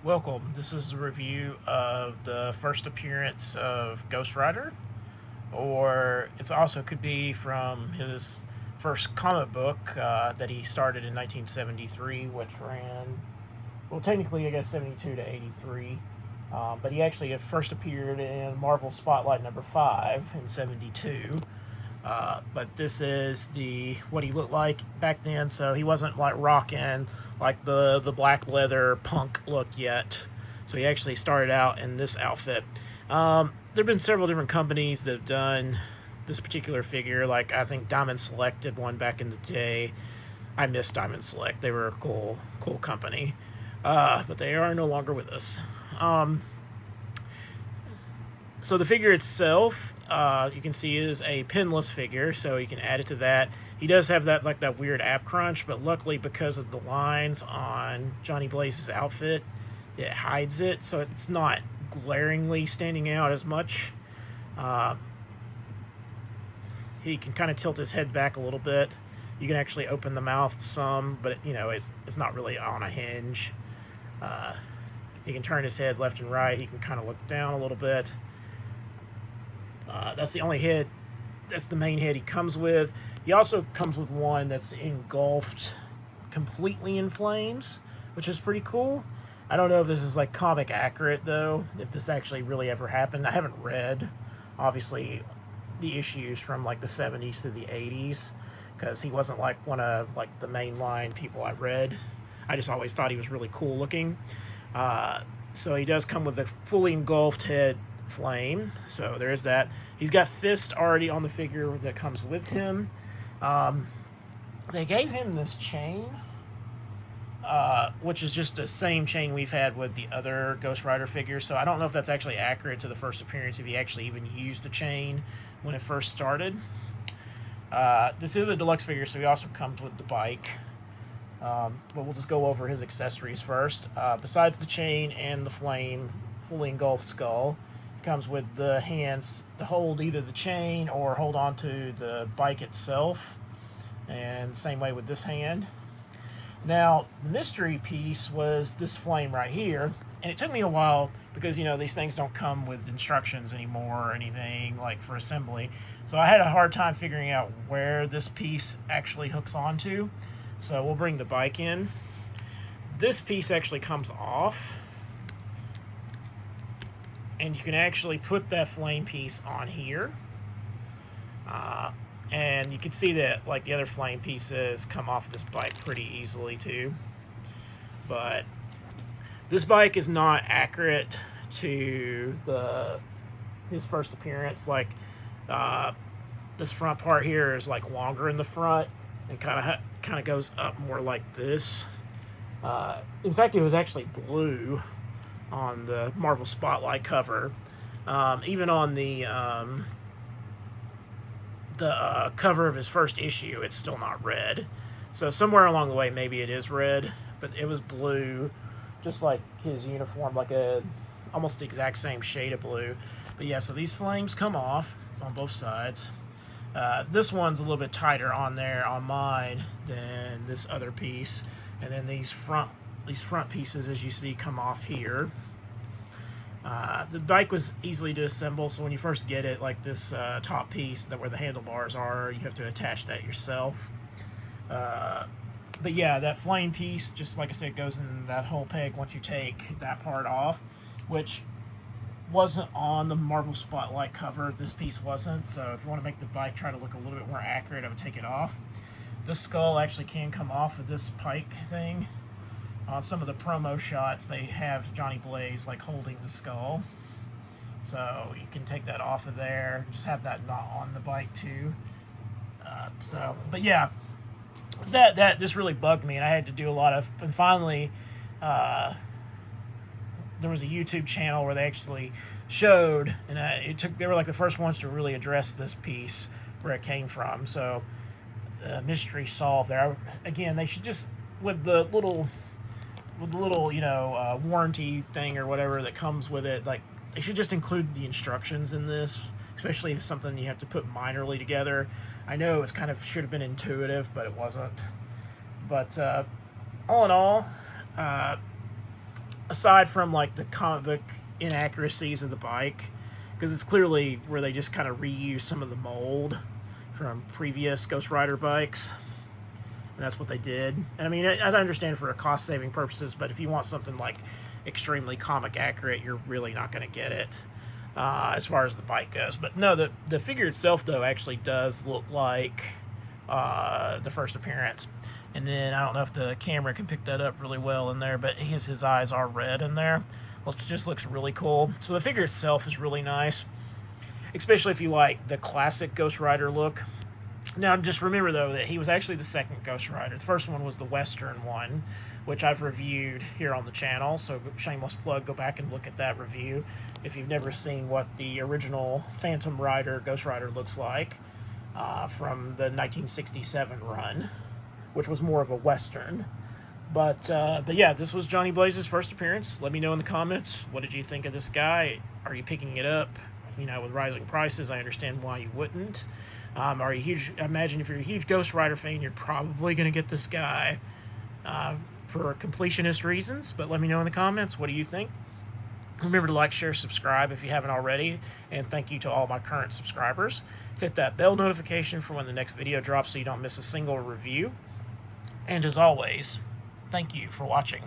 Welcome. This is a review of the first appearance of Ghost Rider, or it also could be from his first comic book that he started in 1973, which ran, well, technically, I guess 72 to 83. But he actually first appeared in Marvel Spotlight number 5 in 72. But this is the what he looked like back then. So he wasn't like rocking like the black leather punk look yet. So he actually started out in this outfit. There have been several different companies that have done this particular figure. Like I think Diamond Select did one back in the day. I miss Diamond Select. They were a cool company, but they are no longer with us. So the figure itself, you can see is a pinless figure, so you can add it to that. He does have that weird ab crunch, but luckily because of the lines on Johnny Blaze's outfit, it hides it, so it's not glaringly standing out as much. Uh, he can kind of tilt his head back a little bit. You can actually open the mouth some, but it's not really on a hinge. Uh, he can turn his head left and right. He can kind of look down a little bit. That's the only head. That's the main head he comes with. He also comes with one that's engulfed completely in flames, which is pretty cool. I don't know if this is like comic accurate though, if this actually really ever happened. I haven't read, obviously, the issues from like the 70s to the 80s because he wasn't like one of like the mainline people I read. I just always thought he was really cool looking. So he does come with a fully engulfed head flame. So there is that. He's got fist already on the figure that comes with him. They gave him this chain, which is just the same chain we've had with the other Ghost Rider figures. So I don't know if that's actually accurate to the first appearance, if he actually even used the chain when it first started. This is a deluxe figure, so he also comes with the bike. But we'll just go over his accessories first. Besides the chain and the flame, fully engulfed skull, it comes with the hands to hold either the chain or hold onto the bike itself. And same way with this hand. Now, the mystery piece was this flame right here. And it took me a while because, these things don't come with instructions anymore or anything like for assembly. So I had a hard time figuring out where this piece actually hooks onto. So we'll bring the bike in. This piece actually comes off. And you can actually put that flame piece on here. And you can see that like the other flame pieces come off this bike pretty easily too. But this bike is not accurate to his first appearance. Like this front part here is like longer in the front and kind of goes up more like this. In fact, it was actually blue on the Marvel Spotlight cover. Even on the cover of his first issue, it's still not red. So somewhere along the way, maybe it is red, but it was blue, just like his uniform, like almost the exact same shade of blue. But yeah, so these flames come off on both sides. This one's a little bit tighter on there on mine than this other piece, and then these front pieces, as you see, come off here. The bike was easily to assemble, so when you first get it, like this top piece where the handlebars are, you have to attach that yourself. But yeah, that flame piece, just like I said, goes in that whole peg once you take that part off, which wasn't on the Marvel Spotlight cover. This piece wasn't, so if you want to make the bike try to look a little bit more accurate, I would take it off. This skull actually can come off of this pike thing. On some of the promo shots, they have Johnny Blaze like holding the skull, so you can take that off of there. Just have that not on the bike too. But yeah, that just really bugged me, and I had to do a lot of. And finally, there was a YouTube channel where they actually showed, and they were like the first ones to really address this piece where it came from. So mystery solved there. Again, they should just with the little warranty thing or whatever that comes with it, like they should just include the instructions in this, especially if it's something you have to put minorly together. I know it's kind of should have been intuitive, but it wasn't. But all in all, aside from like the comic book inaccuracies of the bike, because it's clearly where they just kind of reuse some of the mold from previous Ghost Rider bikes, and that's what they did. And I mean, I understand for a cost-saving purposes, but if you want something like extremely comic accurate, you're really not going to get it as far as the bike goes. But no, the figure itself, though, actually does look like the first appearance. And then, I don't know if the camera can pick that up really well in there, but his eyes are red in there. Well, it just looks really cool. So the figure itself is really nice, especially if you like the classic Ghost Rider look. Now, just remember, though, that he was actually the second Ghost Rider. The first one was the Western one, which I've reviewed here on the channel. So, shameless plug, go back and look at that review if you've never seen what the original Phantom Rider Ghost Rider looks like from the 1967 run, which was more of a Western. But yeah, this was Johnny Blaze's first appearance. Let me know in the comments, what did you think of this guy? Are you picking it up? You know, with rising prices, I understand why you wouldn't. Are you huge? I imagine if you're a huge Ghost Rider fan, you're probably going to get this guy for completionist reasons. But let me know in the comments, what do you think? Remember to like, share, subscribe if you haven't already. And thank you to all my current subscribers. Hit that bell notification for when the next video drops so you don't miss a single review. And as always, thank you for watching.